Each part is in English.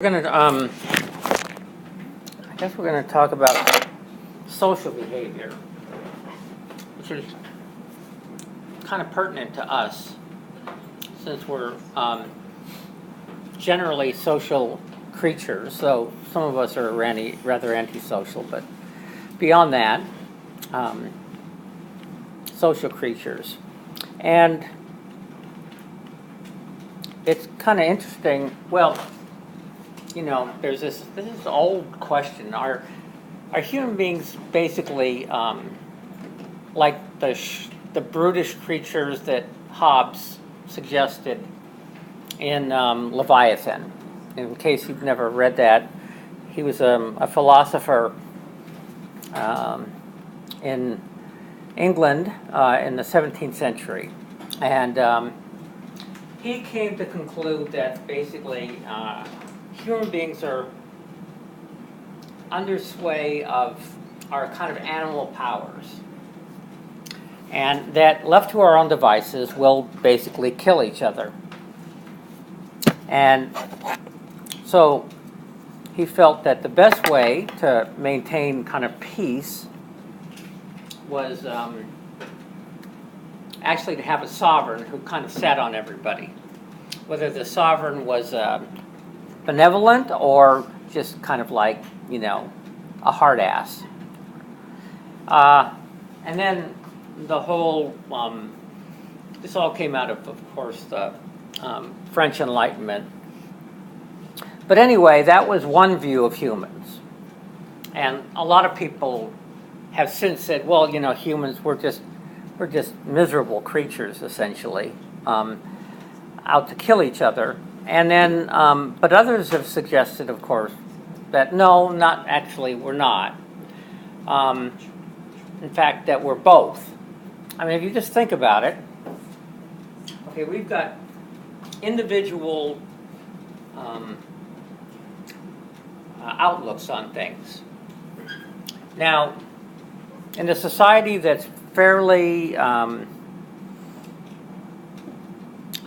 I guess we're going to talk about social behavior, which is kind of pertinent to us since we're generally social creatures, though some of us are rather antisocial, but beyond that, social creatures. And it's kind of interesting, well, you know, there's this old question: Are human beings basically like the brutish creatures that Hobbes suggested in Leviathan? In case you've never read that, he was a philosopher in England in the 17th century, and he came to conclude that basically human beings are under sway of our kind of animal powers, and that left to our own devices will basically kill each other. And so he felt that the best way to maintain kind of peace was actually to have a sovereign who kind of sat on everybody, whether the sovereign was benevolent or just kind of like, you know, a hard ass. And then the whole, this all came out of course, the French Enlightenment. But anyway, that was one view of humans. And a lot of people have since said, well, you know, humans, we're just miserable creatures, essentially, out to kill each other. And then, but others have suggested, of course, that no, not actually, we're not. In fact, that we're both. I mean, if you just think about it, okay, we've got individual outlooks on things. Now, in a society that's fairly, I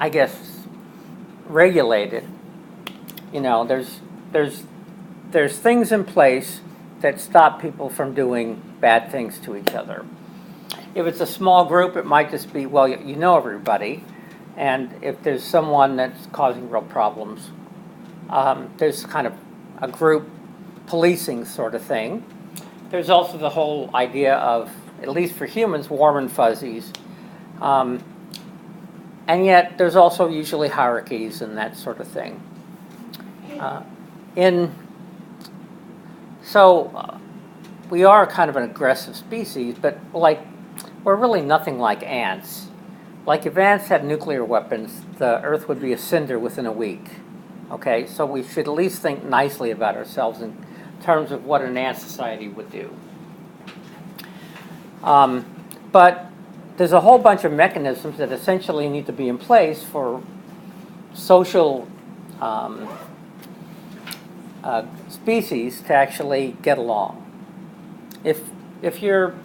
guess, regulated, you know, there's things in place that stop people from doing bad things to each other. If it's a small group, it might just be, well, you know everybody, and if there's someone that's causing real problems, there's kind of a group policing sort of thing. There's also the whole idea of, at least for humans, warm and fuzzies. And yet, there's also usually hierarchies and that sort of thing. So we are kind of an aggressive species, but like we're really nothing like ants. Like if ants had nuclear weapons, the Earth would be a cinder within a week. Okay, so we should at least think nicely about ourselves in terms of what an ant society would do. But there's a whole bunch of mechanisms that essentially need to be in place for social species to actually get along. If you're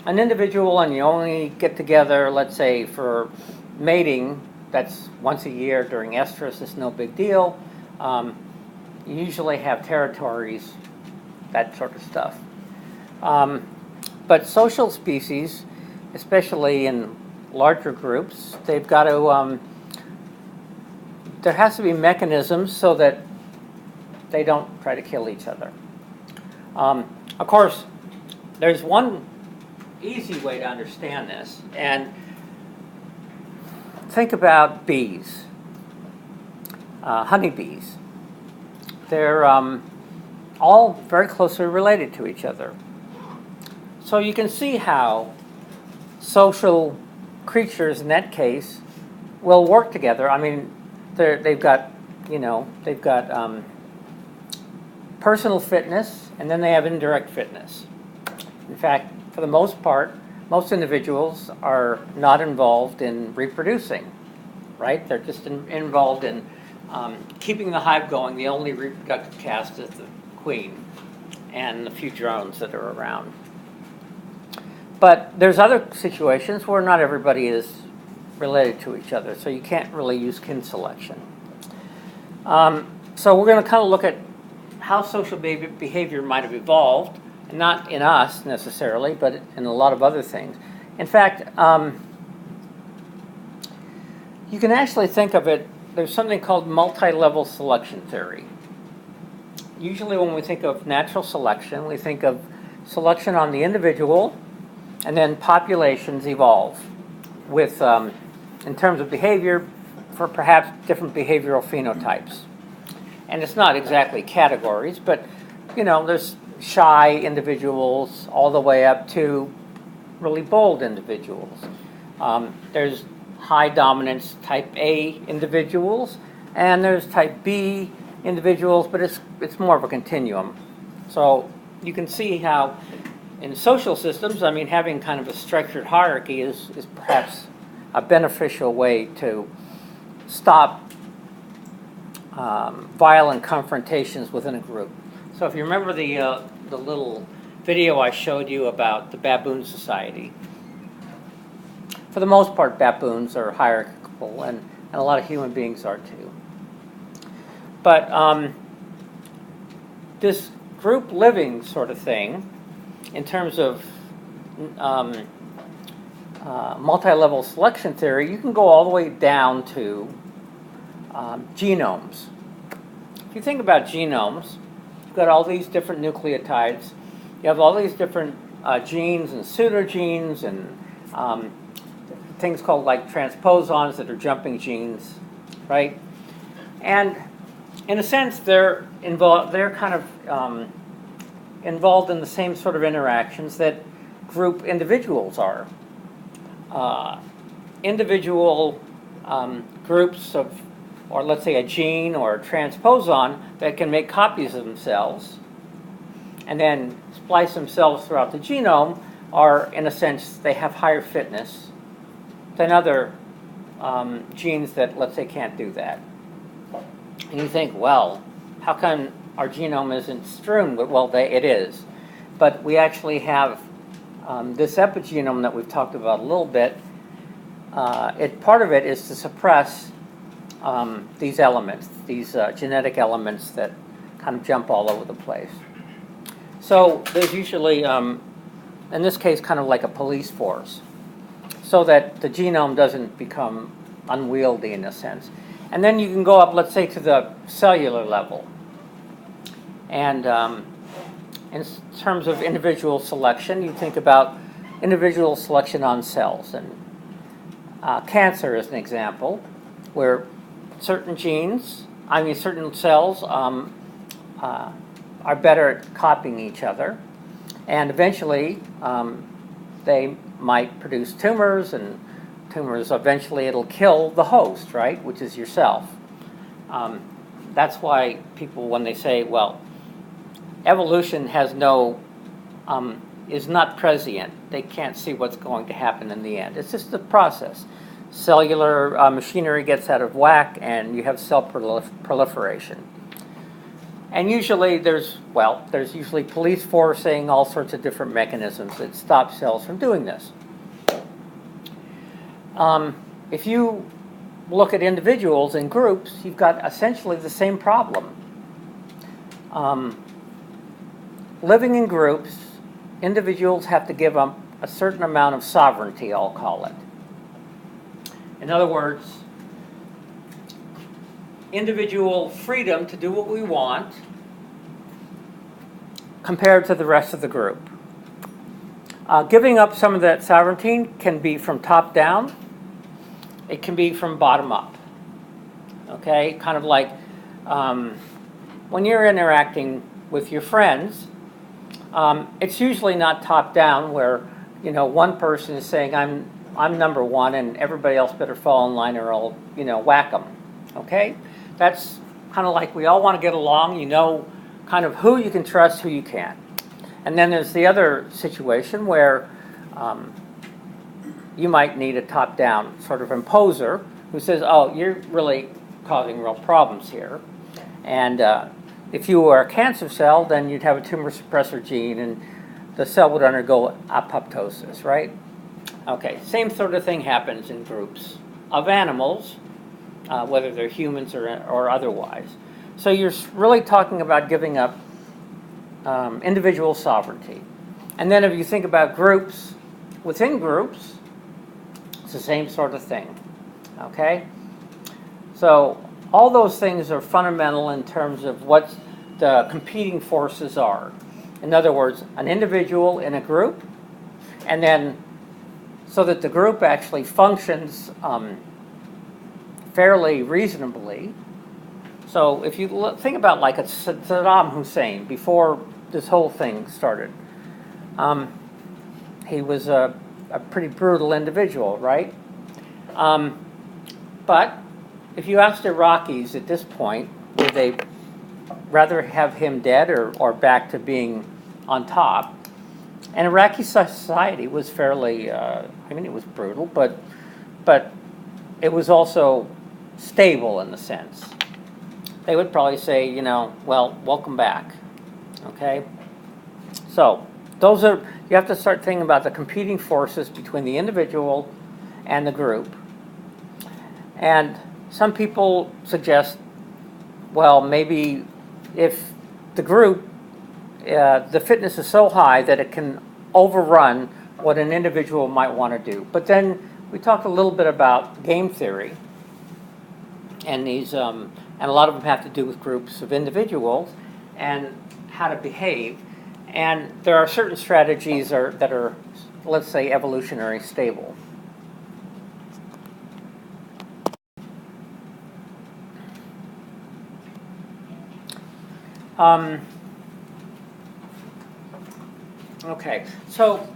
an individual and you only get together, let's say for mating, that's once a year during estrus, it's no big deal. You usually have territories, that sort of stuff. But social species, especially in larger groups, they've got to, there has to be mechanisms so that they don't try to kill each other. Of course, there's one easy way to understand this, and think about bees, honeybees. They're all very closely related to each other. So you can see how social creatures in that case will work together. I mean, they've got personal fitness, and then they have indirect fitness. In fact, for the most part, most individuals are not involved in reproducing, right? They're just involved in keeping the hive going. The only reproductive caste is the queen and the few drones that are around. But there's other situations where not everybody is related to each other, so you can't really use kin selection. So we're going to kind of look at how social behavior might have evolved, not in us necessarily, but in a lot of other things. In fact, you can actually think of it, there's something called multi-level selection theory. Usually when we think of natural selection, we think of selection on the individual, and then populations evolve with, in terms of behavior, for perhaps different behavioral phenotypes. And it's not exactly categories, but there's shy individuals all the way up to really bold individuals. There's high dominance type A individuals, and there's type B individuals, but it's more of a continuum. So you can see how in social systems, having kind of a structured hierarchy is perhaps a beneficial way to stop violent confrontations within a group. So if you remember the little video I showed you about the baboon society, for the most part baboons are hierarchical, and a lot of human beings are too. But this group living sort of thing, in terms of multi-level selection theory, you can go all the way down to genomes. If you think about genomes, you've got all these different nucleotides. You have all these different genes and pseudogenes and things called like transposons that are jumping genes, right? And in a sense, they're kind of involved in the same sort of interactions that group individuals are. Individual groups of, or let's say a gene or a transposon that can make copies of themselves and then splice themselves throughout the genome are, in a sense, they have higher fitness than other genes that, let's say, can't do that. And you think, well, how come our genome isn't strewn? Well, it is. But we actually have this epigenome that we've talked about a little bit. Part of it is to suppress these elements, these genetic elements that kind of jump all over the place. So there's usually, in this case, kind of like a police force, so that the genome doesn't become unwieldy in a sense. And then you can go up, let's say, to the cellular level. And in terms of individual selection, you think about individual selection on cells. And cancer is an example, where certain certain cells are better at copying each other. And eventually, they might produce tumors, and tumors, eventually it'll kill the host, right, which is yourself. That's why people, when they say, well, evolution has is not prescient, they can't see what's going to happen in the end. It's just a process. Cellular machinery gets out of whack, and you have cell proliferation. And usually there's usually police forcing, all sorts of different mechanisms that stop cells from doing this. If you look at individuals in groups, you've got essentially the same problem. Living in groups, individuals have to give up a certain amount of sovereignty, I'll call it. In other words, individual freedom to do what we want compared to the rest of the group. Giving up some of that sovereignty can be from top down. It can be from bottom up. Okay, kind of like when you're interacting with your friends, it's usually not top down where one person is saying I'm number one and everybody else better fall in line or I'll whack them. Okay, that's kind of like we all want to get along. Kind of who you can trust, who you can't. And then there's the other situation where you might need a top-down sort of imposer who says, oh, you're really causing real problems here. And if you were a cancer cell, then you'd have a tumor suppressor gene and the cell would undergo apoptosis, right? Okay, same sort of thing happens in groups of animals, whether they're humans or otherwise. So you're really talking about giving up individual sovereignty. And then if you think about groups, within groups, it's the same sort of thing, okay? So all those things are fundamental in terms of what the competing forces are. In other words, an individual in a group, and then so that the group actually functions fairly reasonably. So if you think about like a Saddam Hussein before this whole thing started, he was a pretty brutal individual, right? But if you asked Iraqis at this point, would they rather have him dead or back to being on top? And Iraqi society was fairly, I mean, it was brutal, but it was also stable in the sense. They would probably say, you know, well, welcome back, okay? So those are, you have to start thinking about the competing forces between the individual and the group. And some people suggest, well, maybe if the group, the fitness is so high that it can overrun what an individual might want to do. But then we talked a little bit about game theory, and these, and a lot of them have to do with groups of individuals and how to behave. And there are certain strategies that are, let's say, evolutionary stable. Okay, so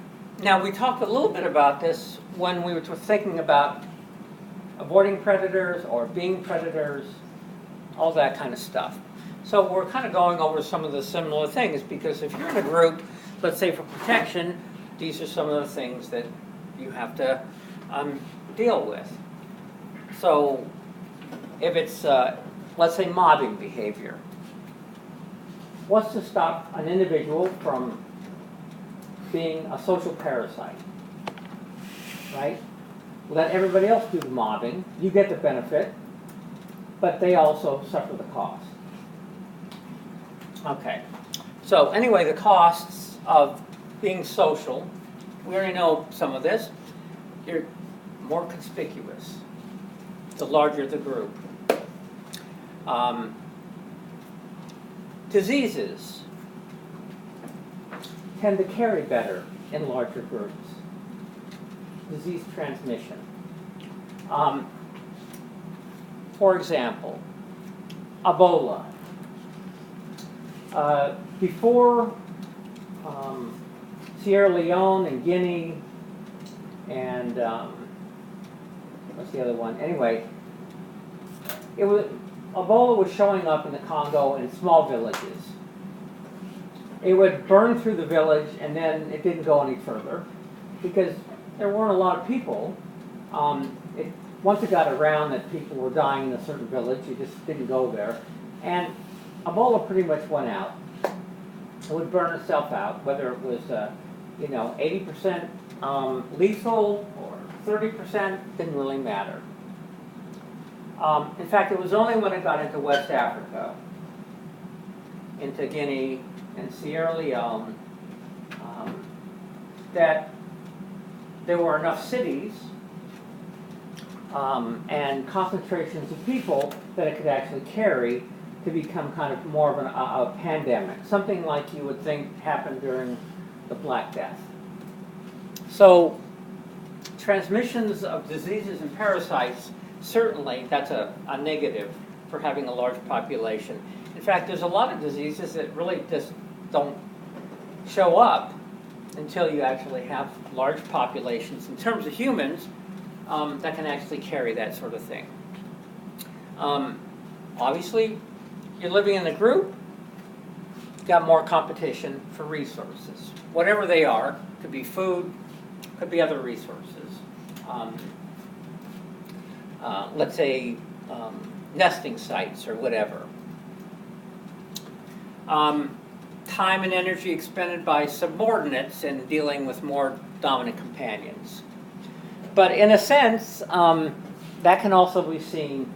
now we talked a little bit about this when we were thinking about avoiding predators or being predators, all that kind of stuff. So we're kind of going over some of the similar things because if you're in a group, let's say for protection, these are some of the things that you have to deal with. So if it's, let's say, mobbing behavior, what's to stop an individual from being a social parasite, right? Let everybody else do the mobbing. You get the benefit, but they also suffer the cost. Okay. So anyway, the costs of being social, we already know some of this. You're more conspicuous the larger the group. Diseases tend to carry better in larger groups. Disease transmission. For example, Ebola. Before Sierra Leone and Guinea and what's the other one? Anyway, Ebola was showing up in the Congo in small villages. It would burn through the village and then it didn't go any further because there weren't a lot of people. Once it got around that people were dying in a certain village, you just didn't go there. And Ebola pretty much went out. It would burn itself out, whether it was 80% lethal or 30%, didn't really matter. In fact, it was only when it got into West Africa, into Guinea and Sierra Leone, that there were enough cities and concentrations of people that it could actually carry to become kind of more of a pandemic, something like you would think happened during the Black Death. So transmissions of diseases and parasites, certainly that's a negative for having a large population. In fact, there's a lot of diseases that really just don't show up until you actually have large populations in terms of humans that can actually carry that sort of thing. Obviously, you're living in a group, you've got more competition for resources. Whatever they are, could be food, could be other resources. Let's say nesting sites or whatever. Time and energy expended by subordinates in dealing with more dominant companions. But in a sense, that can also be seen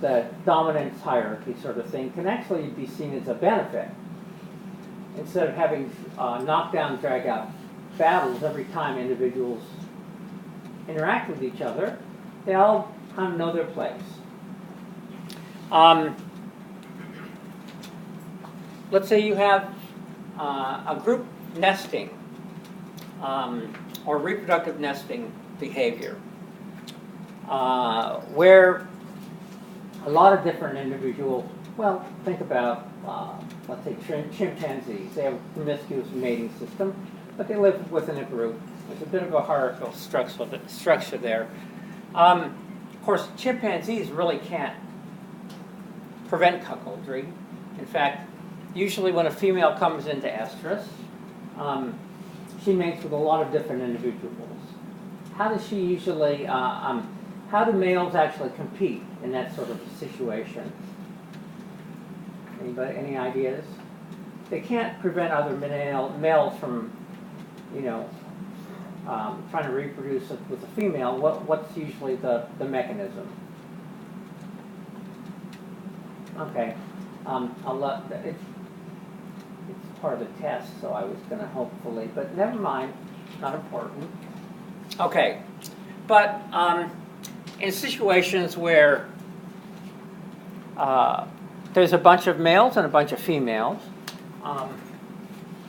the dominance hierarchy sort of thing can actually be seen as a benefit. Instead of having knockdown, drag-out battles every time individuals interact with each other, they all kind of know their place. Let's say you have a group nesting or reproductive nesting behavior where a lot of different individuals, well, think about, let's say, chimpanzees. They have a promiscuous mating system, but they live within a group. There's a bit of a hierarchical structure there. Of course, chimpanzees really can't prevent cuckoldry. In fact, usually when a female comes into estrus, she mates with a lot of different individuals. How does she usually, how do males actually compete in that sort of situation? Anybody, any ideas? They can't prevent other males from, trying to reproduce with a female. What's usually the mechanism? Okay, I'll let it's part of the test, so I was going to hopefully, but never mind, not important. Okay, but in situations where there's a bunch of males and a bunch of females,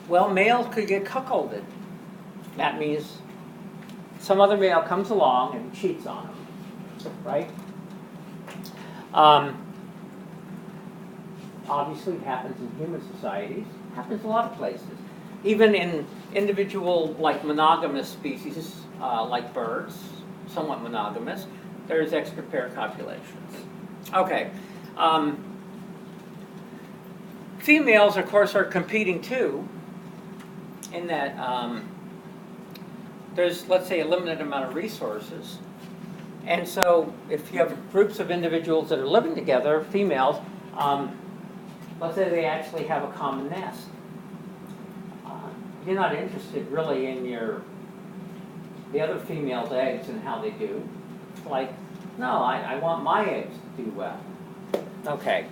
well, males could get cuckolded. That means some other male comes along and cheats on them, right? Obviously, it happens in human societies. It happens in a lot of places. Even in individual, like monogamous species, like birds, somewhat monogamous, there's extra pair copulations. Okay. Females, of course, are competing too, in that there's, let's say, a limited amount of resources. And so if you have groups of individuals that are living together, females, let's say they actually have a common nest. You're not interested really in the other female's eggs and how they do. It's like, no, I want my eggs to do well. Okay.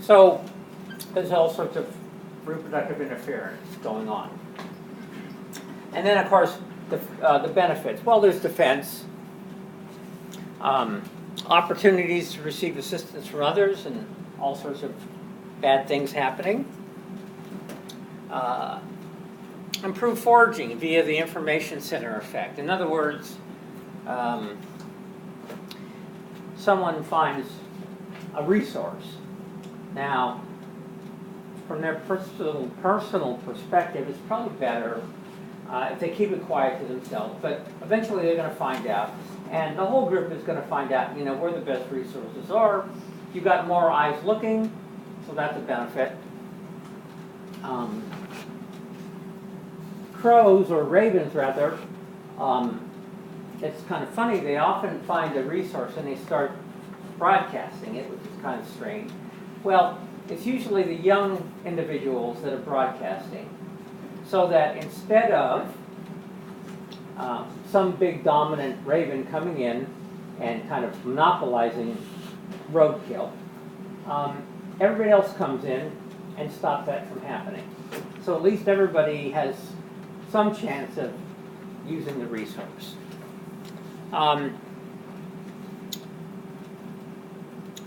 So there's all sorts of reproductive interference going on. And then, of course, the benefits. Well, there's defense, opportunities to receive assistance from others, and all sorts of bad things happening. Improved foraging via the information center effect. In other words, someone finds a resource. Now, from their personal perspective, it's probably better if they keep it quiet to themselves, but eventually they're going to find out, and the whole group is going to find out, where the best resources are. You've got more eyes looking, so that's a benefit. Crows, or ravens rather, it's kind of funny, they often find a resource and they start broadcasting it, which is kind of strange. Well, it's usually the young individuals that are broadcasting, so that instead of some big dominant raven coming in and kind of monopolizing roadkill, everybody else comes in and stops that from happening. So at least everybody has some chance of using the resource.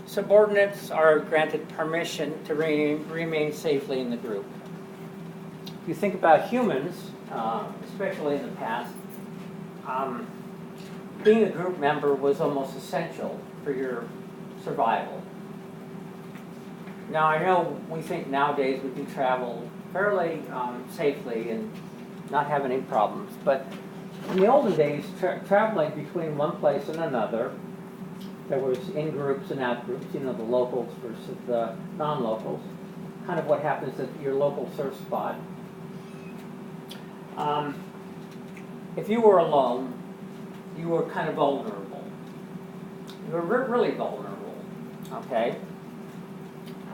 Subordinates are granted permission to remain safely in the group. If you think about humans, especially in the past, being a group member was almost essential for your survival. Now, I know we think nowadays we can travel fairly safely and not have any problems, but in the olden days, traveling between one place and another, there was in-groups and out-groups, the locals versus the non-locals, kind of what happens at your local surf spot. If you were alone, you were kind of vulnerable. You were really vulnerable, okay?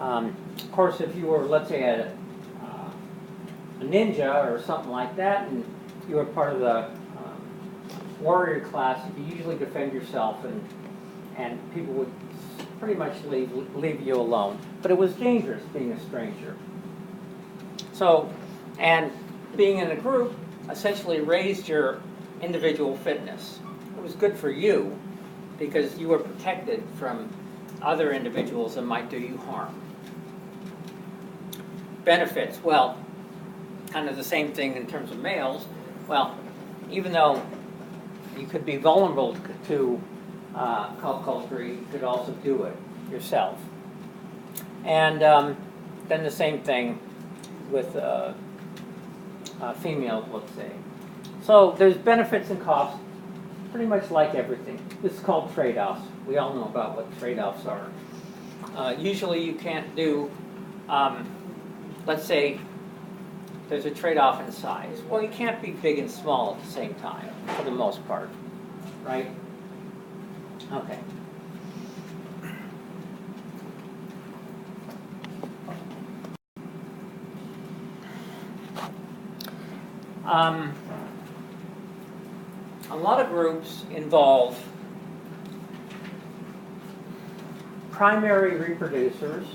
Of course, if you were, let's say, a ninja or something like that, and you were part of the warrior class, you could usually defend yourself, and people would pretty much leave you alone. But it was dangerous being a stranger. So, and being in a group essentially raised your individual fitness. It was good for you because you were protected from other individuals that might do you harm. Benefits, well, kind of the same thing in terms of males. Well, even though you could be vulnerable to cult culture, you could also do it yourself. And then the same thing with females, let's say. So there's benefits and costs, pretty much like everything. This is called trade-offs. We all know about what trade-offs are. Usually you can't do, let's say there's a trade-off in size. Well, you can't be big and small at the same time, for the most part, right? Okay. A lot of groups involve primary reproducers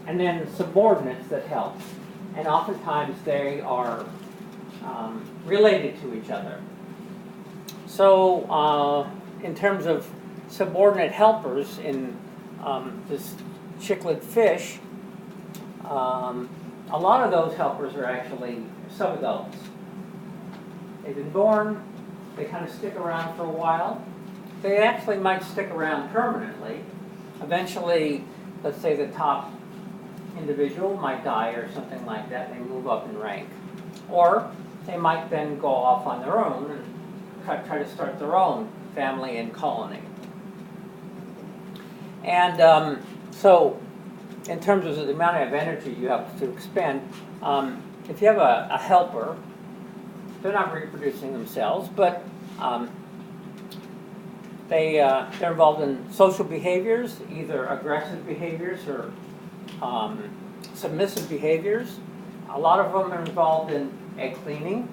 and then subordinates that help. And oftentimes they are related to each other. So in terms of subordinate helpers in this cichlid fish, a lot of those helpers are actually subadults. They've been born, they kind of stick around for a while. They actually might stick around permanently. Eventually, let's say the top individual might die or something like that, and they move up in rank. Or they might then go off on their own and try to start their own family and colony. And so, in terms of the amount of energy you have to expend, if you have a helper, they're not reproducing themselves, but they're involved in social behaviors, either aggressive behaviors or submissive behaviors. A lot of them are involved in egg cleaning,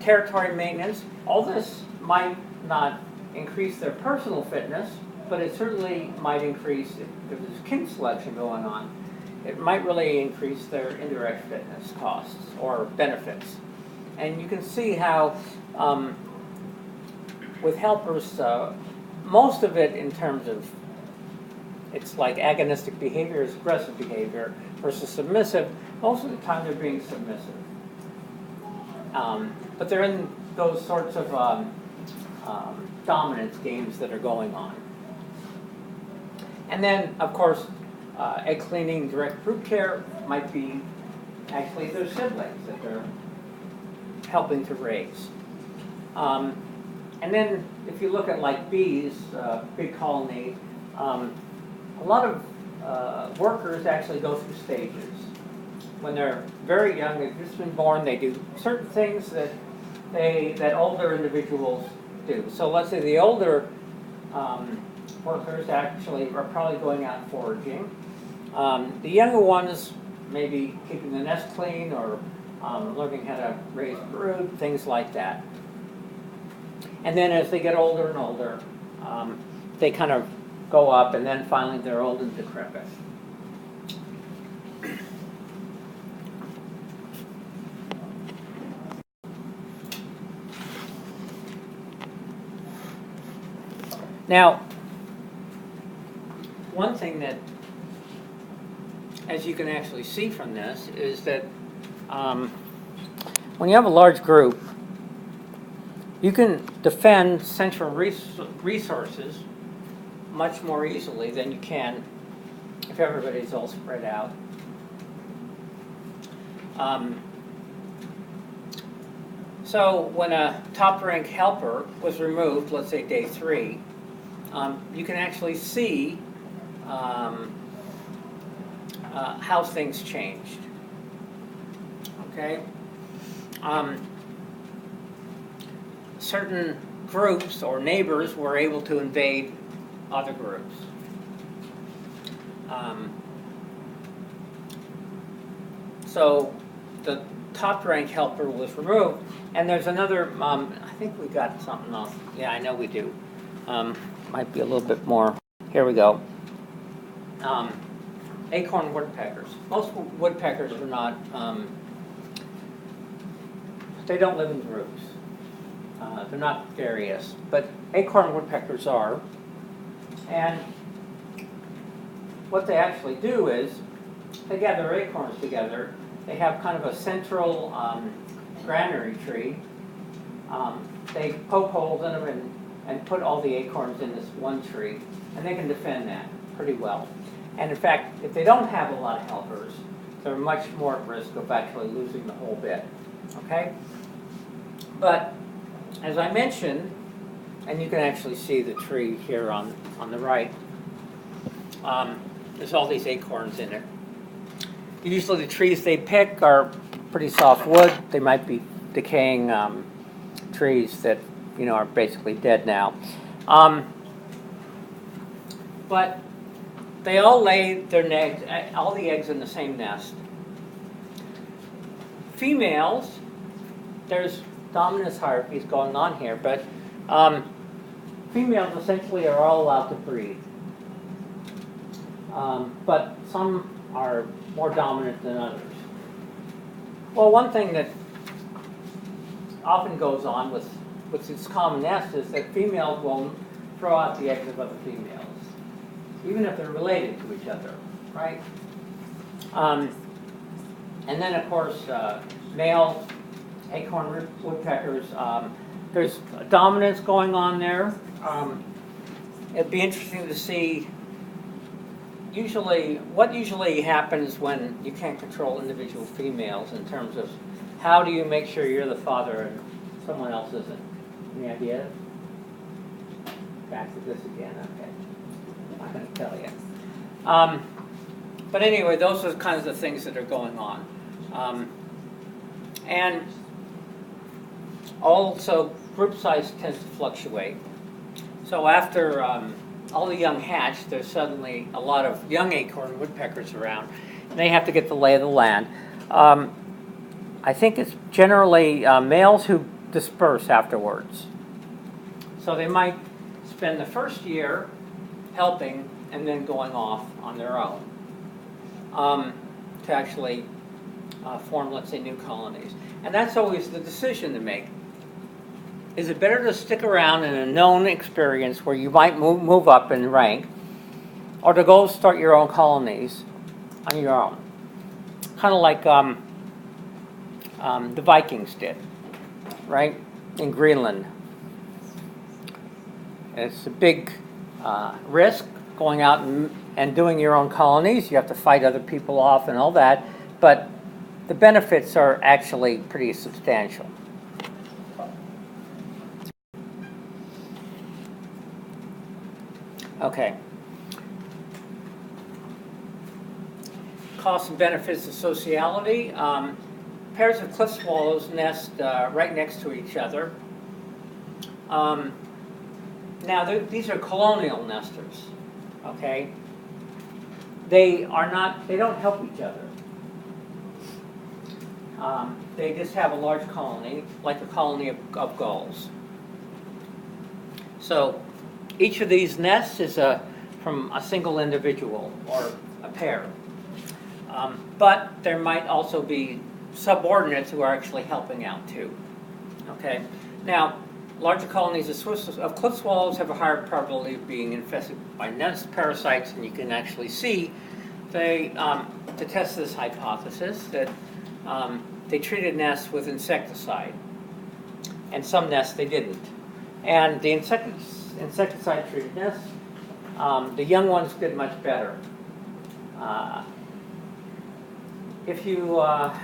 territory maintenance. All this might not increase their personal fitness, but it certainly might increase, if there's kin selection going on, it might really increase their indirect fitness costs or benefits. And you can see how with helpers, most of it in terms of, it's like agonistic behavior is aggressive behavior versus submissive. Most of the time they're being submissive. But they're in those sorts of dominance games that are going on. And then, of course, egg cleaning, direct brood care might be actually their siblings that they're helping to raise. And then if you look at like bees, big colony, a lot of workers actually go through stages. When they're very young, they've just been born, they do certain things that older individuals do. So let's say the older workers actually are probably going out foraging. The younger ones maybe keeping the nest clean or learning how to raise brood, things like that. And then as they get older and older, they kind of go up, and then finally they're old and decrepit. Now, one thing that, as you can actually see from this, is that when you have a large group, you can defend central resources much more easily than you can if everybody's all spread out. So when a top rank helper was removed, let's say day 3, you can actually see how things changed. Okay? Certain groups or neighbors were able to invade other groups. So the top rank helper was removed, and there's another, I think we got something else. Yeah, I know we do. might be a little bit more. Here we go. Acorn woodpeckers. Most woodpeckers are not, they don't live in groups. They're not gregarious, but acorn woodpeckers are. And what they actually do is they gather acorns together. They have kind of a central granary tree. They poke holes in them and put all the acorns in this one tree, and they can defend that pretty well. And in fact, if they don't have a lot of helpers, they're much more at risk of actually losing the whole bit. Okay? But as I mentioned, and you can actually see the tree here on the right, there's all these acorns in it. Usually the trees they pick are pretty soft wood. They might be decaying trees that are basically dead now. But they all lay their eggs, all the eggs in the same nest. Females, there's dominance hierarchies going on here, but females essentially are all allowed to breed. But some are more dominant than others. Well, one thing that often goes on with this common nest is that females will throw out the eggs of other females, even if they're related to each other, right? And then, of course, male acorn woodpeckers, there's dominance going on there. It'd be interesting to see what usually happens when you can't control individual females in terms of how do you make sure you're the father and someone else isn't? Any ideas? Back to this again, okay. I'm not going to tell you. But anyway, those are kind of the things that are going on. And also, group size tends to fluctuate. So after all the young hatch, there's suddenly a lot of young acorn woodpeckers around. And they have to get the lay of the land. I think it's generally males who disperse afterwards. So they might spend the first year helping and then going off on their own to actually form, let's say, new colonies. And that's always the decision to make. Is it better to stick around in a known experience where you might move up in rank, or to go start your own colonies on your own? Kind of like the Vikings did, right, in Greenland. It's a big risk going out and doing your own colonies. You have to fight other people off and all that, but the benefits are actually pretty substantial. Okay. Costs and benefits of sociality. Pairs of cliff swallows nest right next to each other. Now, these are colonial nesters, okay? They don't help each other. They just have a large colony, like a colony of gulls. So each of these nests is from a single individual or a pair. But there might also be subordinates who are actually helping out too. Okay. Now, larger colonies of cliff swallows have a higher probability of being infested by nest parasites, and you can actually see to test this hypothesis that they treated nests with insecticide, and some nests they didn't. And the insecticide-treated nests, the young ones did much better. If you, I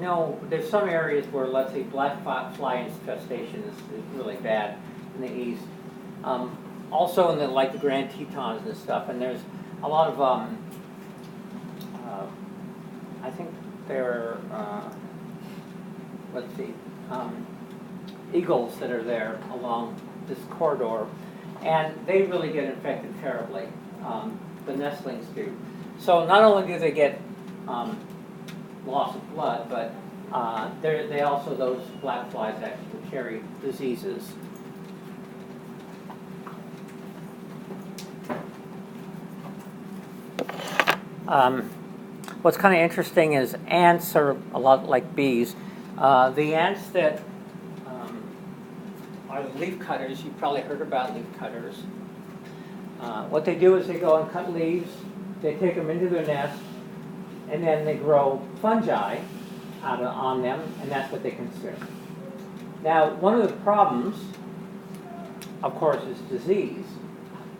know there's some areas where, let's say, black fly infestation is really bad in the east. Also in the Grand Tetons and stuff, and there's a lot of, I think there are, let's see, eagles that are there along this corridor, and they really get infected terribly. The nestlings do. So not only do they get loss of blood, but they also, those black flies actually carry diseases. What's kind of interesting is ants are a lot like bees. The ants that are the leaf cutters, you've probably heard about leaf cutters. What they do is they go and cut leaves, they take them into their nest, and then they grow fungi on them, and that's what they consume. Now, one of the problems, of course, is disease.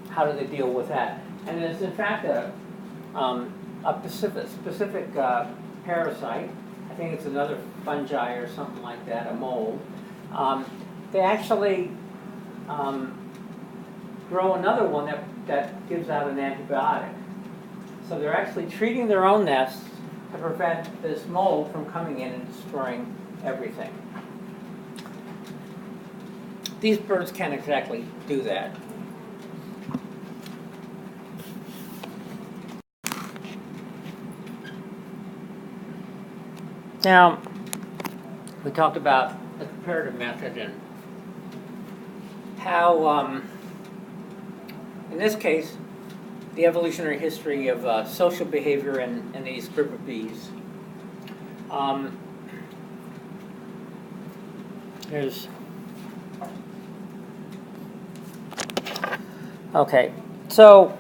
How do they deal with that? And there's, in fact, a specific parasite. I think it's another fungi or something like that, a mold. They actually grow another one that gives out an antibiotic. So they're actually treating their own nests to prevent this mold from coming in and destroying everything. These birds can't exactly do that. Now, we talked about the comparative method and how, in this case, the evolutionary history of social behavior in these group of bees. Okay, so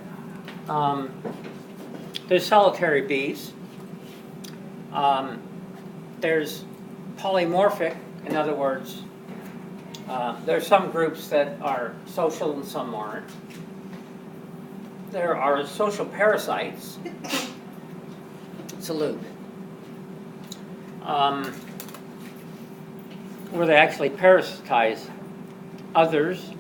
there's solitary bees. There's polymorphic, in other words, there are some groups that are social and some aren't. There are social parasites, salute, where they actually parasitize others,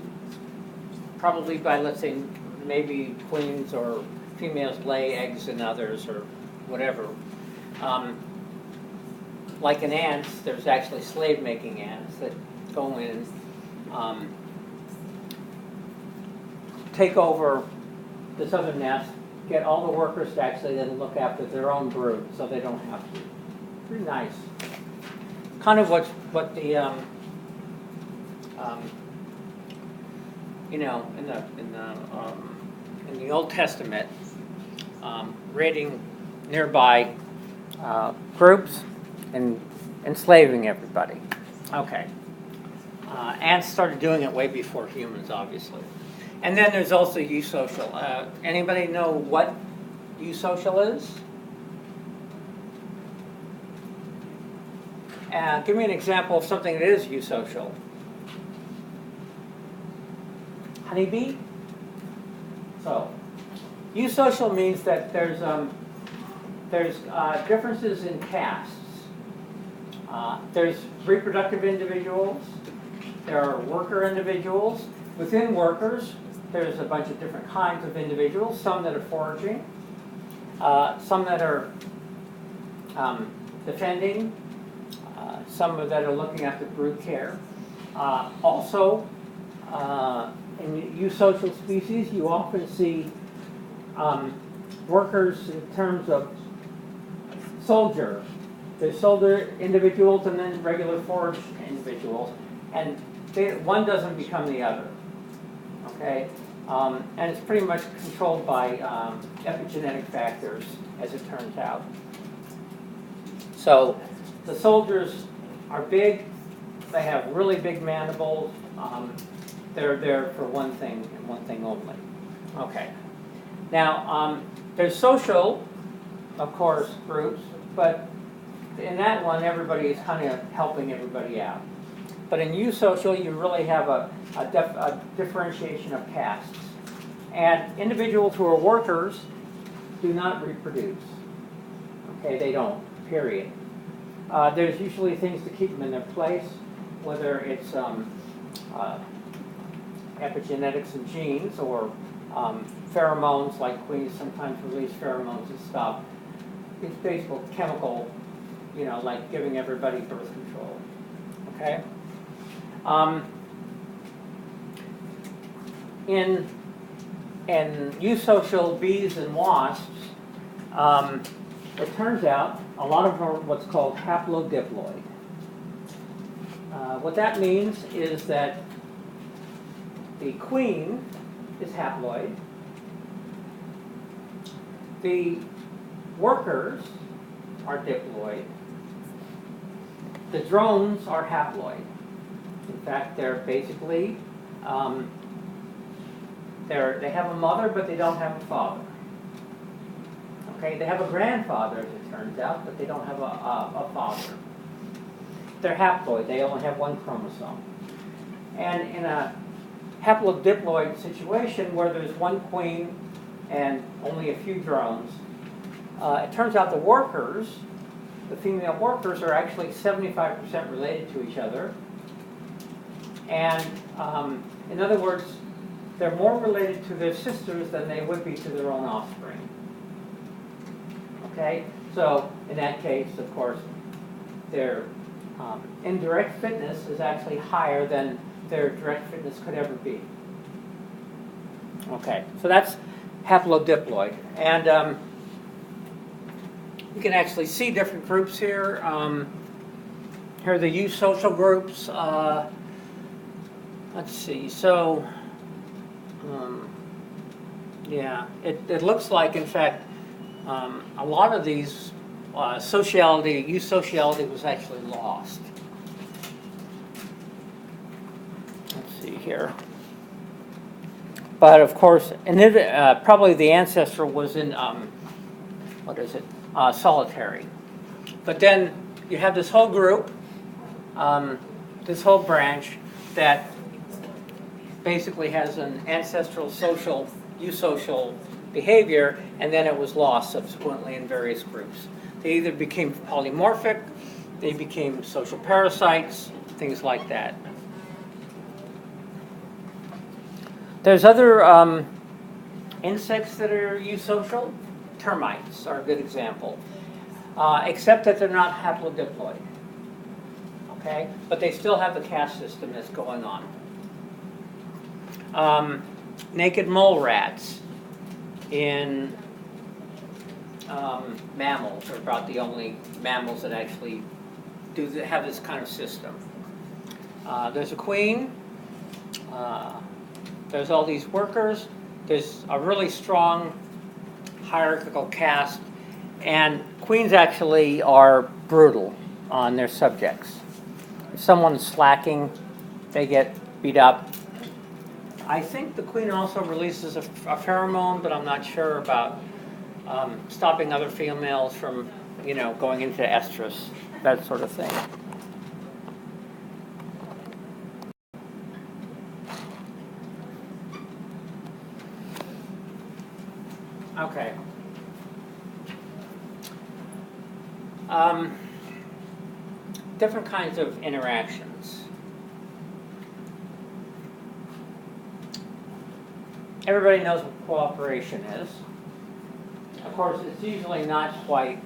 probably by, let's say, maybe queens or females lay eggs in others or whatever. Like in ants, there's actually slave-making ants that go in, take over this other nest, get all the workers to actually then look after their own brood, so they don't have to. Pretty nice. Kind of what the you know, in the Old Testament, raiding nearby groups and enslaving everybody. Okay. Ants started doing it way before humans, obviously. And then there's also eusocial. Anybody know what eusocial is? Give me an example of something that is eusocial. Honeybee? So, eusocial means that there's differences in castes. There's reproductive individuals. There are worker individuals. Within workers, there's a bunch of different kinds of individuals, some that are foraging, some that are defending, some that are looking after brood care. Also, in eusocial species, you often see workers in terms of soldier. There's soldier individuals and then regular forage individuals, and one doesn't become the other. Okay, and it's pretty much controlled by epigenetic factors, as it turns out. So the soldiers are big. They have really big mandibles. They're there for one thing and one thing only. Okay. Now, there's social, of course, groups, but in that one, everybody is kind of helping everybody out. But in eusocial, you really have a differentiation of castes. And individuals who are workers do not reproduce. Okay, they don't, period. There's usually things to keep them in their place, whether it's epigenetics and genes or pheromones, like queens sometimes release pheromones and stuff. It's basically chemical, you know, like giving everybody birth control. Okay? In eusocial bees and wasps, it turns out a lot of them are what's called haplodiploid. What that means is that the queen is haploid. The workers are diploid. The drones are haploid. In fact, they're basically, they have a mother, but they don't have a father. Okay, they have a grandfather, as it turns out, but they don't have a father. They're haploid. They only have one chromosome. And in a haplodiploid situation where there's one queen and only a few drones, it turns out the workers, the female workers, are actually 75% related to each other. And in other words, they're more related to their sisters than they would be to their own offspring. Okay? So in that case, of course, their indirect fitness is actually higher than their direct fitness could ever be. Okay, so that's haplodiploid. And you can actually see different groups here. Here are the eusocial groups. Let's see, so, yeah, it looks like, in fact, a lot of these eusociality was actually lost. Let's see here. But of course, probably the ancestor was in, solitary. But then you have this whole group, this whole branch that basically has an ancestral social, eusocial behavior, and then it was lost subsequently in various groups. They either became polymorphic, they became social parasites, things like that. There's other insects that are eusocial. Termites are a good example, except that they're not haplodiploid. Okay, but they still have the caste system that's going on. Naked mole rats in mammals are about the only mammals that actually have this kind of system. There's a queen. There's all these workers. There's a really strong hierarchical caste, and queens actually are brutal on their subjects. If someone's slacking, they get beat up. I think the queen also releases a pheromone, but I'm not sure about stopping other females from, going into estrus, that sort of thing. Okay. Different kinds of interactions. Everybody knows what cooperation is. Of course, it's usually not quite,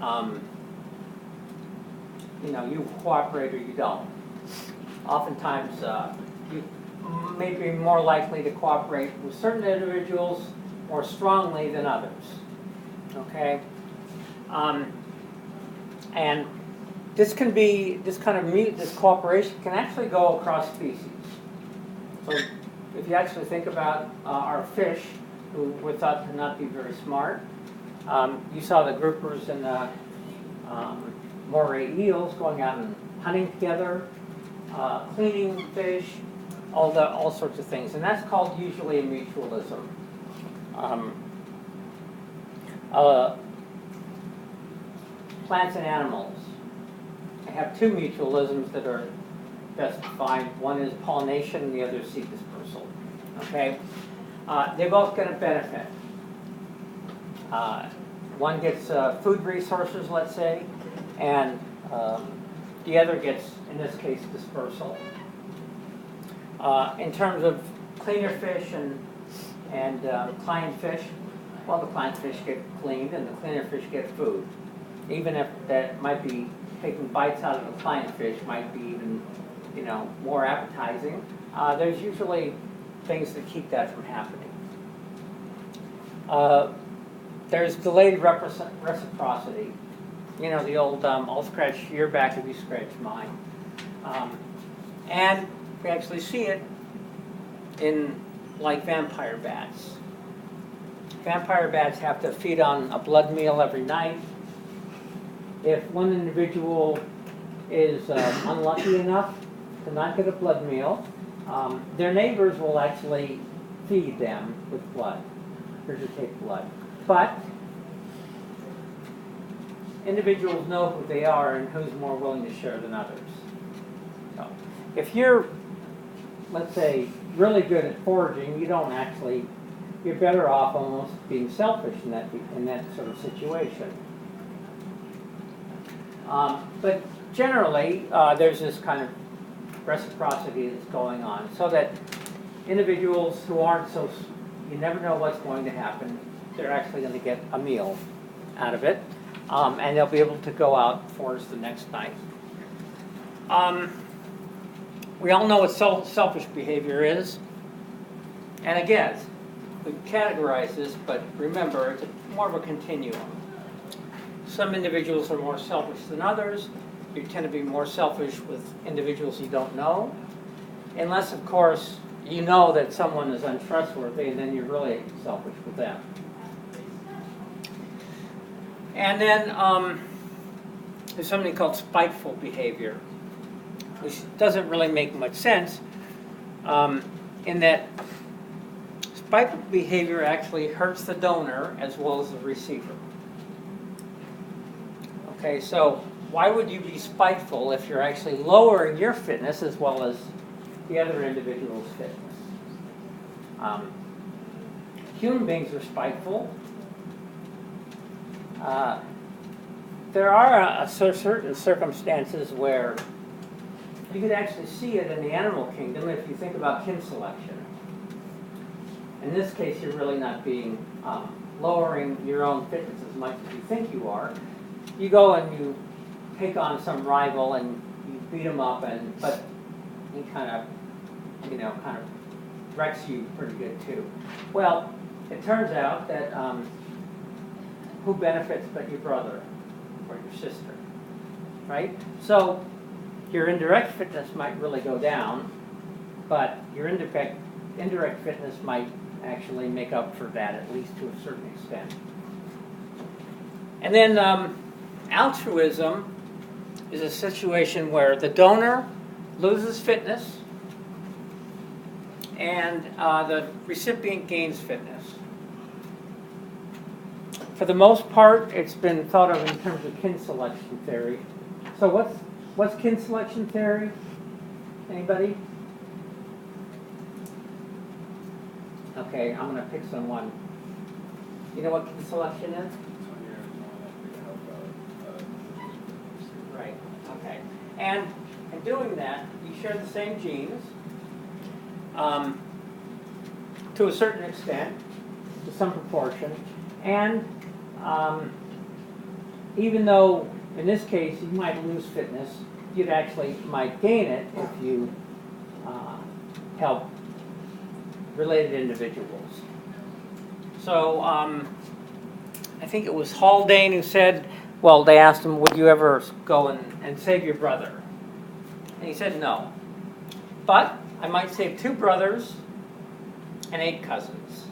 you cooperate or you don't. Oftentimes, you may be more likely to cooperate with certain individuals more strongly than others. Okay? And this cooperation can actually go across species. So if you actually think about our fish, who were thought to not be very smart, you saw the groupers and the moray eels going out and hunting together, cleaning fish, all sorts of things, and that's called usually a mutualism. Plants and animals. I have two mutualisms that are best defined. One is pollination and the other is seed dispersal. Okay? They both get a benefit. One gets food resources, let's say, and the other gets, in this case, dispersal. In terms of cleaner fish and client fish, well, the client fish get cleaned and the cleaner fish get food. Even if that might be taking bites out of the client fish might be even, more appetizing. There's usually things that keep that from happening. There's delayed reciprocity. The old I'll scratch your back if you scratch mine. And we actually see it in, like, vampire bats. Vampire bats have to feed on a blood meal every night. if one individual is unlucky enough to not get a blood meal, their neighbors will actually feed them with blood, regurgitate blood. But individuals know who they are and who's more willing to share than others. So, if you're, let's say, really good at foraging, you're better off almost being selfish in that sort of situation. But generally, there's this kind of reciprocity that's going on, so that individuals who aren't you never know what's going to happen, they're actually going to get a meal out of it, and they'll be able to go out forage the next night. We all know what selfish behavior is, and again, we categorize this, but remember, it's more of a continuum. Some individuals are more selfish than others. You tend to be more selfish with individuals you don't know, unless, of course, you know that someone is untrustworthy, and then you're really selfish with them. And then there's something called spiteful behavior, which doesn't really make much sense, in that spiteful behavior actually hurts the donor as well as the receiver. Okay, so why would you be spiteful if you're actually lowering your fitness as well as the other individual's fitness? Human beings are spiteful. There are certain circumstances where you could actually see it in the animal kingdom if you think about kin selection. In this case, you're really not being lowering your own fitness as much as you think you are. You go and you take on some rival and you beat him up, but he kind of wrecks you pretty good too. Well, it turns out that who benefits but your brother or your sister, right? So your indirect fitness might really go down, but your indirect fitness might actually make up for that, at least to a certain extent. And then altruism is a situation where the donor loses fitness and the recipient gains fitness. For the most part, it's been thought of in terms of kin selection theory. So what's kin selection theory? Anybody? Okay, I'm going to pick someone. You know what kin selection is? Right, okay. And in doing that, you share the same genes to a certain extent, to some proportion, and even though in this case you might lose fitness, you actually might gain it if you help related individuals. So I think it was Haldane who said, well, they asked him, would you ever go and save your brother? And he said no. But I might save 2 brothers and 8 cousins.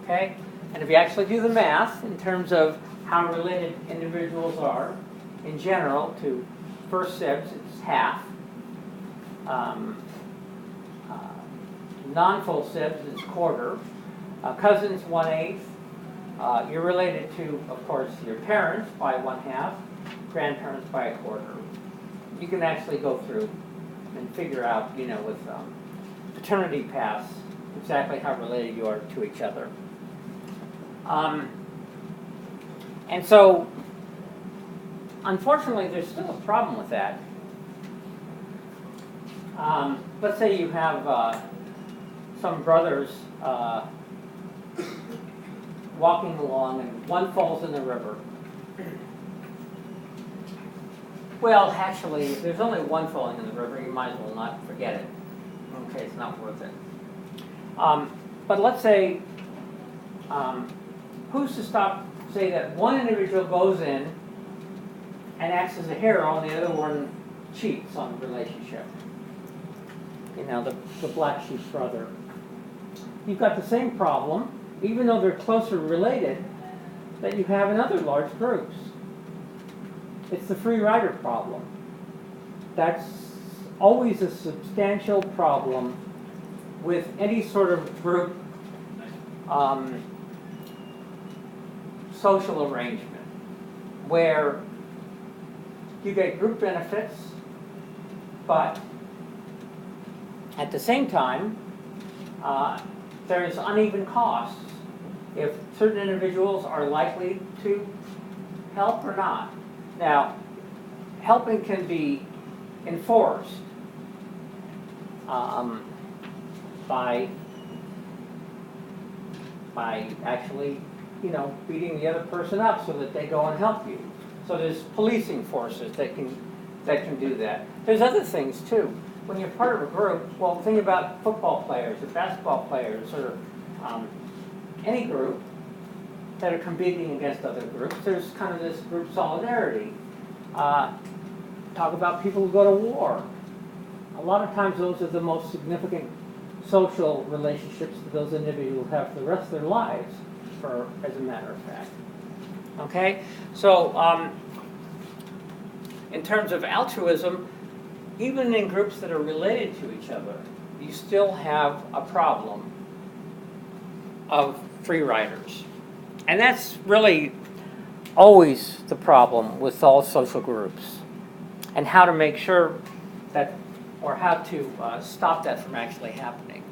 Okay? And if you actually do the math in terms of how related individuals are, in general, to first sibs, it's half. Non-full sibs, it's quarter. Cousins, 1/8. You're related to, of course, your parents by 1/2, grandparents by 1/4. You can actually go through and figure out, with paternity paths, exactly how related you are to each other. And so, unfortunately, there's still a problem with that. Let's say you have some brothers walking along and one falls in the river. Well, actually, if there's only one falling in the river, you might as well not forget it. Okay, it's not worth it. But let's say, who's to say that one individual goes in and acts as a hero and the other one cheats on the relationship? The black sheep brother. You've got the same problem, even though they're closer related, that you have in other large groups. It's the free rider problem. That's always a substantial problem with any sort of group social arrangement, where you get group benefits, but at the same time, there's uneven costs if certain individuals are likely to help or not. Now, helping can be enforced by actually, beating the other person up so that they go and help you. So there's policing forces that can do that. There's other things too. When you're part of a group, well, think about football players or basketball players or any group that are competing against other groups. There's kind of this group solidarity. Talk about people who go to war. A lot of times those are the most significant social relationships that those individuals have for the rest of their lives, as a matter of fact. Okay? So in terms of altruism, even in groups that are related to each other, you still have a problem of free riders. And that's really always the problem with all social groups, and how to make sure that, or how to stop that from actually happening.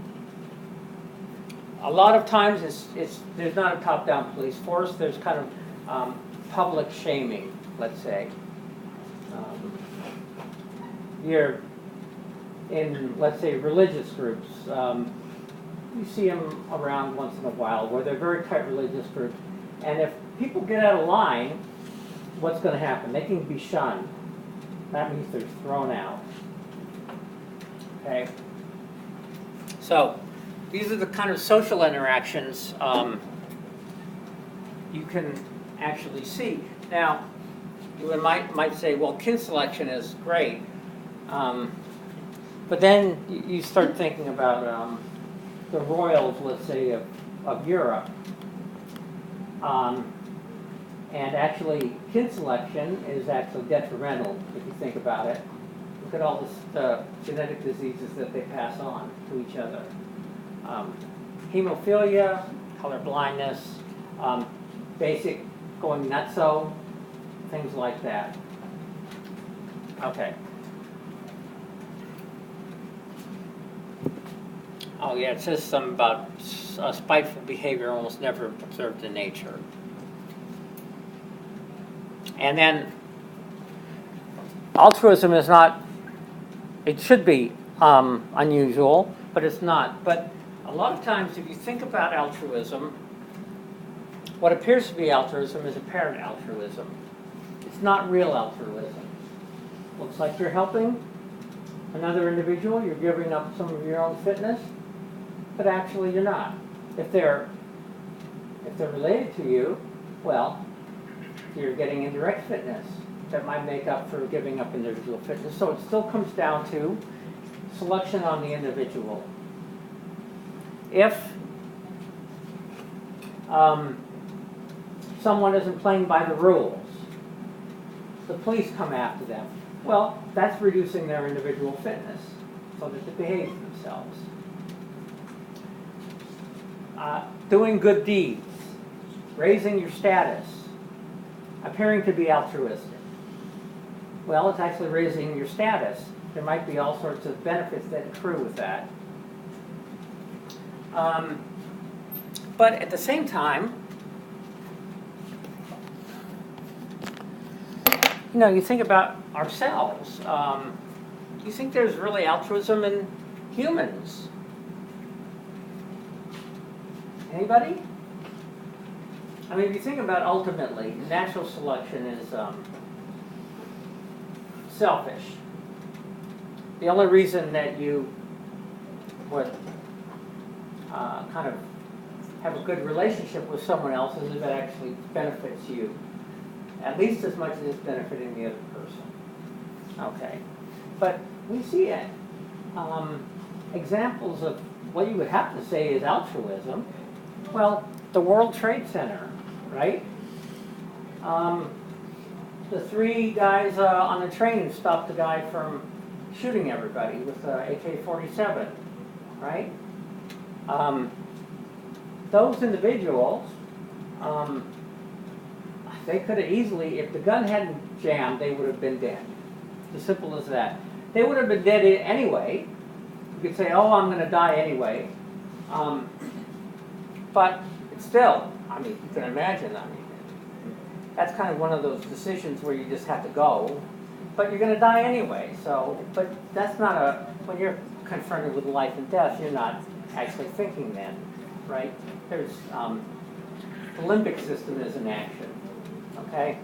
A lot of times there's not a top-down police force, there's kind of public shaming, let's say. You're in, let's say, religious groups, you see them around once in a while where they're very tight religious groups, and if people get out of line, what's going to happen? They can be shunned. That means they're thrown out. Okay? So these are the kind of social interactions you can actually see. Now, you might say, well, kin selection is great, but then you start thinking about the royals, let's say, of Europe. And actually, kin selection is actually detrimental if you think about it. Look at all the genetic diseases that they pass on to each other. Hemophilia, color blindness, basic going nutso, things like that. Okay. Oh yeah, it says something about spiteful behavior almost never observed in nature. And then altruism is not, it should be unusual, but it's not. But a lot of times if you think about altruism, what appears to be altruism is apparent altruism. It's not real altruism. Looks like you're helping another individual, you're giving up some of your own fitness, but actually you're not. If they're related to you, well, you're getting indirect fitness that might make up for giving up individual fitness. So it still comes down to selection on the individual. If someone isn't playing by the rules, the police come after them. Well, that's reducing their individual fitness so that they behave themselves. Doing good deeds, raising your status, appearing to be altruistic. Well, it's actually raising your status. There might be all sorts of benefits that accrue with that. But at the same time, you think about ourselves. You think there's really altruism in humans? Anybody? I mean, if you think about ultimately, natural selection is selfish. The only reason that you would kind of have a good relationship with someone else is if it actually benefits you, at least as much as it's benefiting the other person. Okay, but we see examples of what you would have to say is altruism. Well, the World Trade Center, right? the three guys on the train stopped the guy from shooting everybody with AK-47, right? Those individuals, they could have easily, if the gun hadn't jammed, they would have been dead. As simple as that. They would have been dead anyway. You could say, oh, I'm going to die anyway. But still, I mean, you can imagine, I mean, that's kind of one of those decisions where you just have to go. But you're going to die anyway. So, but that's not a, when you're confronted with life and death, you're not actually thinking then, right? There's, the limbic system is in action, okay?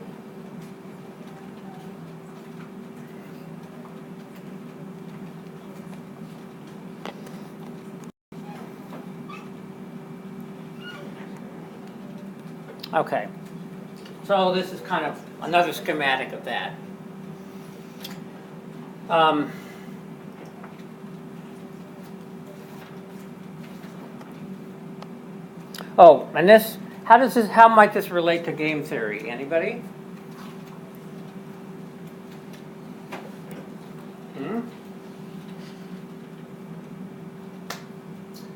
Okay, so this is kind of another schematic of that. Oh, and this, how might this relate to game theory? Anybody?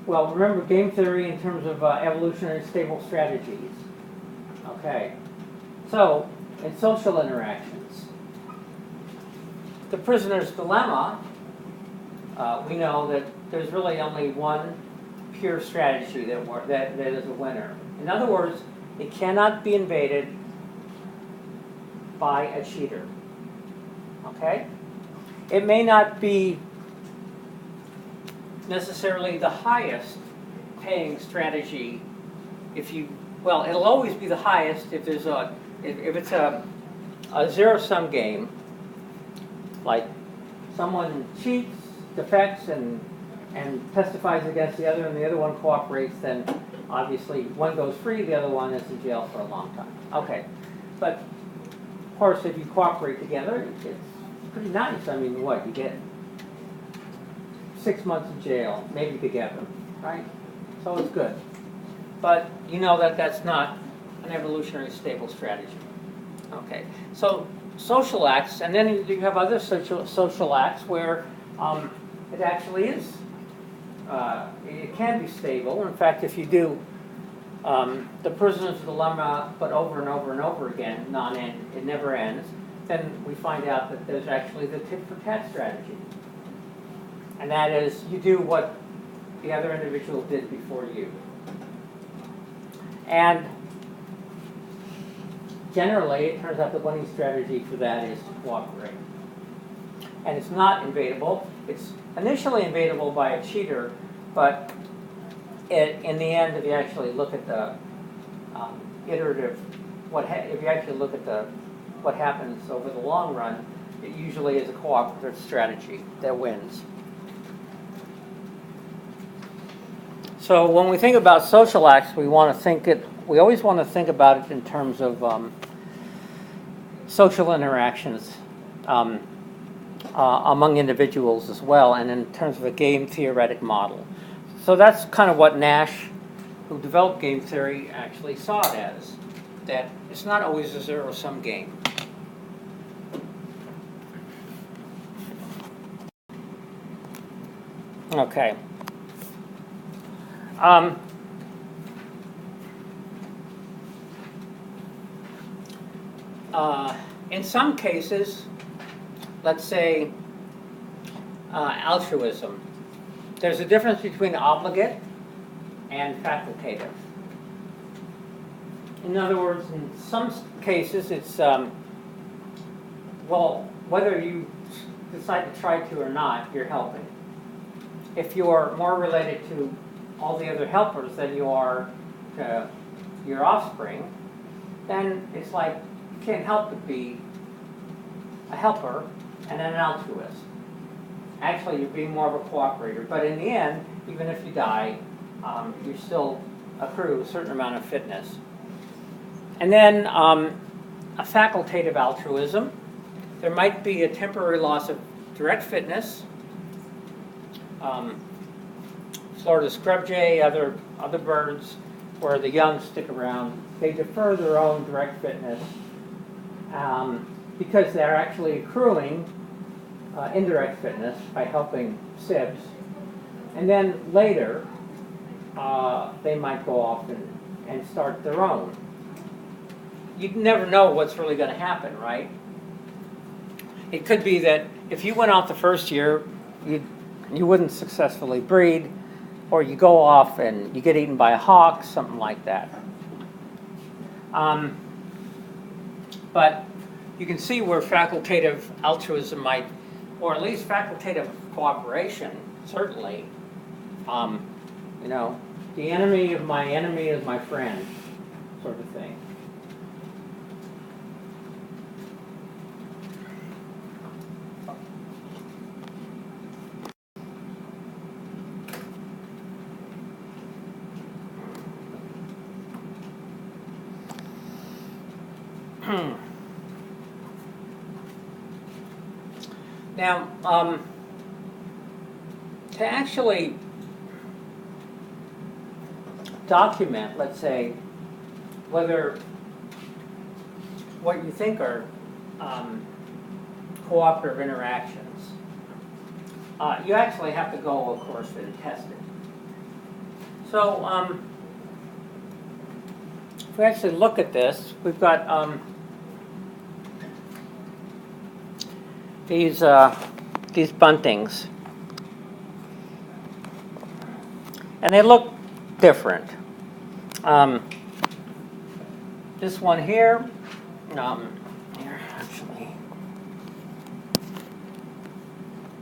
Well, remember game theory in terms of evolutionary stable strategies. Okay, so in social interactions, the prisoner's dilemma, we know that there's really only one pure strategy that is a winner. In other words, it cannot be invaded by a cheater. Okay? It may not be necessarily the highest paying strategy if you, well, it'll always be the highest if there's if it's a zero-sum game, like someone cheats, defects, and testifies against the other, and the other one cooperates, then obviously one goes free, the other one is in jail for a long time. Okay, but of course if you cooperate together, it's pretty nice. I mean, what, you get 6 months in jail, maybe together, right? So it's good. But you know that that's not an evolutionary stable strategy. Okay, so social acts, and then you have other social acts where it actually is, it can be stable. In fact, if you do the prisoner's dilemma, but over and over and over again, it never ends, then we find out that there's actually the tit-for-tat strategy. And that is, you do what the other individual did before you. And generally, it turns out the winning strategy for that is to cooperate. And it's not invadable. It's initially invadable by a cheater, but in the end, if you actually look at the iterative, if you actually look at what happens over the long run, it usually is a cooperative strategy that wins. So when we think about social acts, we always want to think about it in terms of social interactions among individuals as well, and in terms of a game theoretic model. So that's kind of what Nash, who developed game theory, actually saw it as, that it's not always a zero-sum game. Okay. In some cases, let's say altruism, there's a difference between obligate and facultative. In other words, in some cases, it's, well, whether you decide to try to or not, you're helping. If you're more related to all the other helpers than you are to your offspring, then it's like you can't help but be a helper and an altruist. Actually, you're being more of a cooperator, but in the end, even if you die, you still accrue a certain amount of fitness. And then a facultative altruism, there might be a temporary loss of direct fitness. Florida scrub jay, other birds, where the young stick around, they defer their own direct fitness. because they're actually accruing indirect fitness by helping sibs. And then later, they might go off and start their own. You never know what's really going to happen, right? It could be that if you went out the first year, you wouldn't successfully breed, or you go off and you get eaten by a hawk, something like that. But you can see where facultative altruism might, or at least facultative cooperation, certainly, you know, the enemy of my enemy is my friend, sort of thing. Now, to actually document, let's say, whether what you think are cooperative interactions, you actually have to go, of course, and test it. So, if we actually look at this, we've got these buntings, and they look different. This one here, here actually,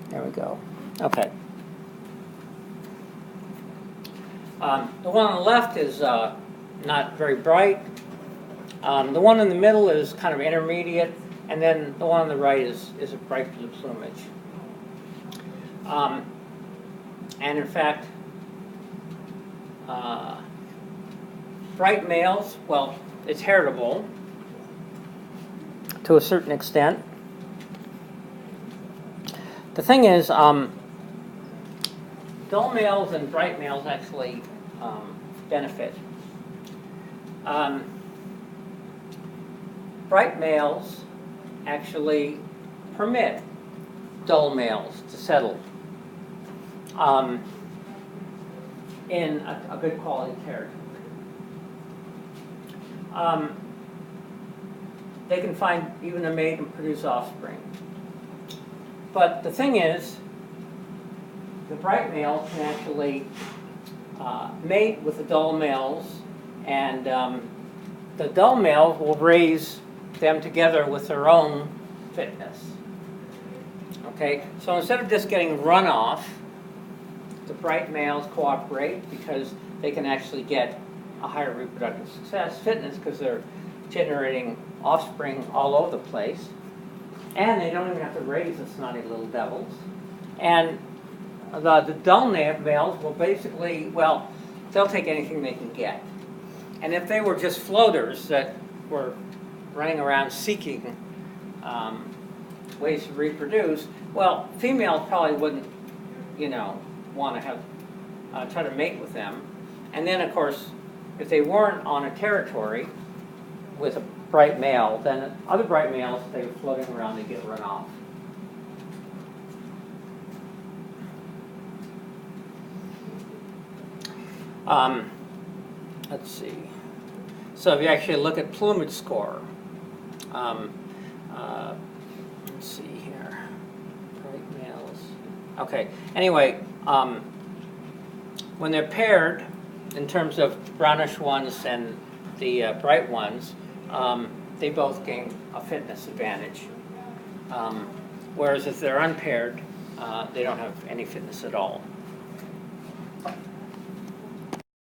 there we go. Okay. The one on the left is not very bright. The one in the middle is kind of intermediate, and then the one on the right is a bright blue plumage. And in fact, bright males, well, it's heritable to a certain extent. The thing is, dull males and bright males actually benefit. Bright males actually permit dull males to settle in a good quality territory. They can find even a mate and produce offspring. But the thing is, the bright males can actually mate with the dull males, and the dull males will raise them together with their own fitness. Okay, so instead of just getting runoff, the bright males cooperate because they can actually get a higher reproductive fitness because they're generating offspring all over the place, and they don't even have to raise the snotty little devils. And the dull males will basically, well, they'll take anything they can get. And if they were just floaters that were running around seeking ways to reproduce, well, females probably wouldn't, you know, want to have try to mate with them. And then, of course, if they weren't on a territory with a bright male, then other bright males, if they were floating around, they get run off. Let's see. So if you actually look at plumage score, let's see here, bright males. Okay. Anyway, when they're paired, in terms of brownish ones and the bright ones, they both gain a fitness advantage. Whereas if they're unpaired, they don't have any fitness at all.